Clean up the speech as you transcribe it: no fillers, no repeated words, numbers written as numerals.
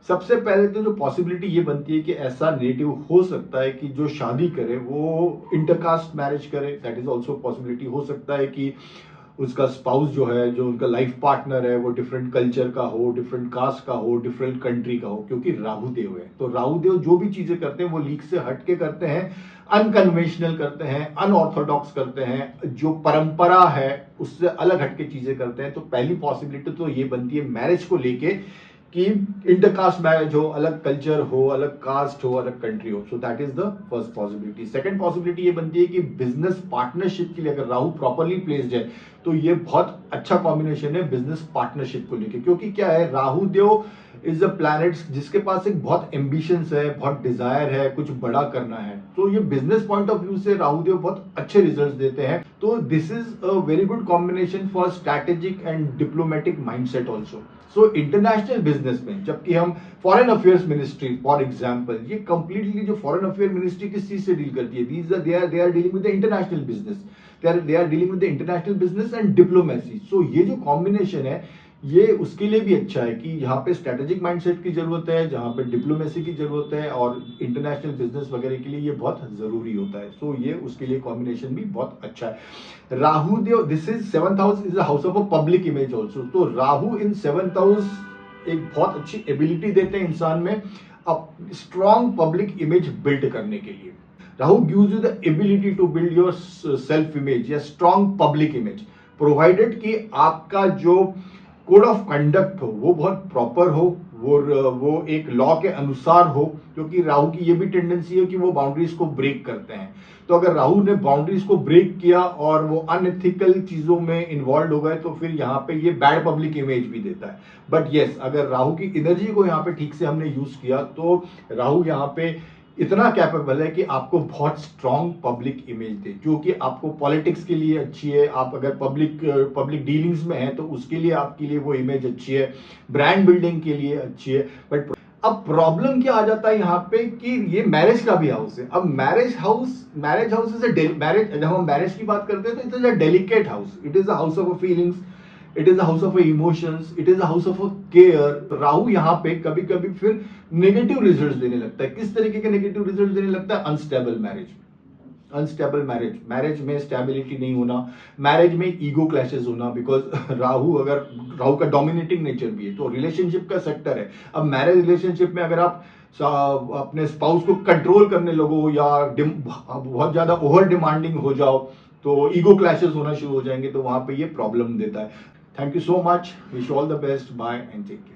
सबसे पहले तो जो पॉसिबिलिटी ये बनती है कि ऐसा नेटिव हो सकता है कि जो शादी करे वो इंटरकास्ट मैरिज करे, दैट इज ऑल्सो पॉसिबिलिटी। हो सकता है कि उसका स्पाउस जो है, जो उनका लाइफ पार्टनर है, वो डिफरेंट कल्चर का हो, डिफरेंट कास्ट का हो, डिफरेंट कंट्री का हो, क्योंकि राहु देव है। तो राहु देव जो भी चीजें करते हैं वो लीक से हट के करते हैं, अनकन्वेंशनल करते हैं, अनऑर्थोडॉक्स करते हैं, जो परंपरा है उससे अलग हट के चीजें करते हैं। तो पहली पॉसिबिलिटी तो ये बनती है मैरिज को लेके कि इंटरकास्ट मैरिज हो, अलग कल्चर हो, अलग कास्ट हो, अलग कंट्री हो। So that is the first possibility. Second possibility ये बनती है कि बिजनेस पार्टनरशिप के लिए अगर राहु प्रॉपरली प्लेस्ड है तो ये बहुत अच्छा कॉम्बिनेशन है बिजनेस पार्टनरशिप को लेके। क्योंकि क्या है, राहु देव इज अ प्लैनेट जिसके पास एक बहुत एम्बिशंस है, बहुत डिजायर है, कुछ बड़ा करना है। तो ये बिजनेस पॉइंट ऑफ व्यू से राहु देव बहुत अच्छे रिजल्ट्स देते हैं। तो this is a very good combination for strategic and diplomatic mindset also. So international business में, जबकि हम foreign affairs ministry for example, ये कंप्लीटली जो फॉरेन अफेयर मिनिस्ट्री किस चीज से डील करती है, they are dealing with the international business, they are dealing with the international business and diplomacy। so ये जो कॉम्बिनेशन है ये उसके लिए भी अच्छा है कि यहाँ पे स्ट्रेटेजिक माइंडसेट की जरूरत है, जहाँ पे डिप्लोमेसी की जरूरत है, और इंटरनेशनल बिजनेस वगैरह के लिए ये बहुत जरूरी होता है। सो ये उसके लिए कॉम्बिनेशन भी बहुत अच्छा है। Rahu Dev, this is 7th house, is the house of a public image also. तो राहु इन 7th हाउस एक बहुत अच्छी एबिलिटी देते हैं इंसान में स्ट्रॉन्ग पब्लिक इमेज बिल्ड करने के लिए। Rahu gives you the ability to build your self image या स्ट्रॉन्ग पब्लिक इमेज, प्रोवाइडेड कि आपका जो कोड ऑफ कंडक्ट हो वो बहुत प्रॉपर हो, वो एक लॉ के अनुसार हो। क्योंकि राहु की ये भी टेंडेंसी है कि वो बाउंड्रीज को ब्रेक करते हैं। तो अगर राहु ने बाउंड्रीज को ब्रेक किया और वो अनएथिकल चीजों में इन्वॉल्व हो गए तो फिर यहाँ पे ये बैड पब्लिक इमेज भी देता है। बट यस, अगर राहु की एनर्जी को यहाँ पे ठीक से हमने यूज किया तो राहु यहाँ पे इतना कैपेबल है कि आपको बहुत स्ट्रॉन्ग पब्लिक इमेज दे, जो कि आपको पॉलिटिक्स के लिए अच्छी है। आप अगर पब्लिक डीलिंग्स में हैं तो उसके लिए आपके लिए वो इमेज अच्छी है, ब्रांड बिल्डिंग के लिए अच्छी है। बट अब प्रॉब्लम क्या आ जाता है यहाँ पे कि ये मैरिज का भी हाउस है। अब marriage house is a marriage, जब हम मैरिज की बात करते हैं तो it is a delicate house, it is a house of feelings, it is a house of emotions, it is a house of care. Rahu यहाँ पे कभी कभी फिर नेगेटिव रिजल्ट्स देने लगता है। किस तरीके के नेगेटिव रिजल्ट्स देने लगता है? अनस्टेबल मैरिज में स्टेबिलिटी नहीं होना, मैरिज में ईगो क्लैशेस होना, बिकॉज राहु का डोमिनेटिंग नेचर भी है तो रिलेशनशिप का सेक्टर है। अब मैरिज रिलेशनशिप में अगर आप अपने स्पाउस को कंट्रोल करने लगो या बहुत ज्यादा ओवर डिमांडिंग हो जाओ तो ईगो क्लैशेस होना शुरू हो जाएंगे, तो वहां पे ये प्रॉब्लम देता है। Thank you so much, wish all the best, bye and take care.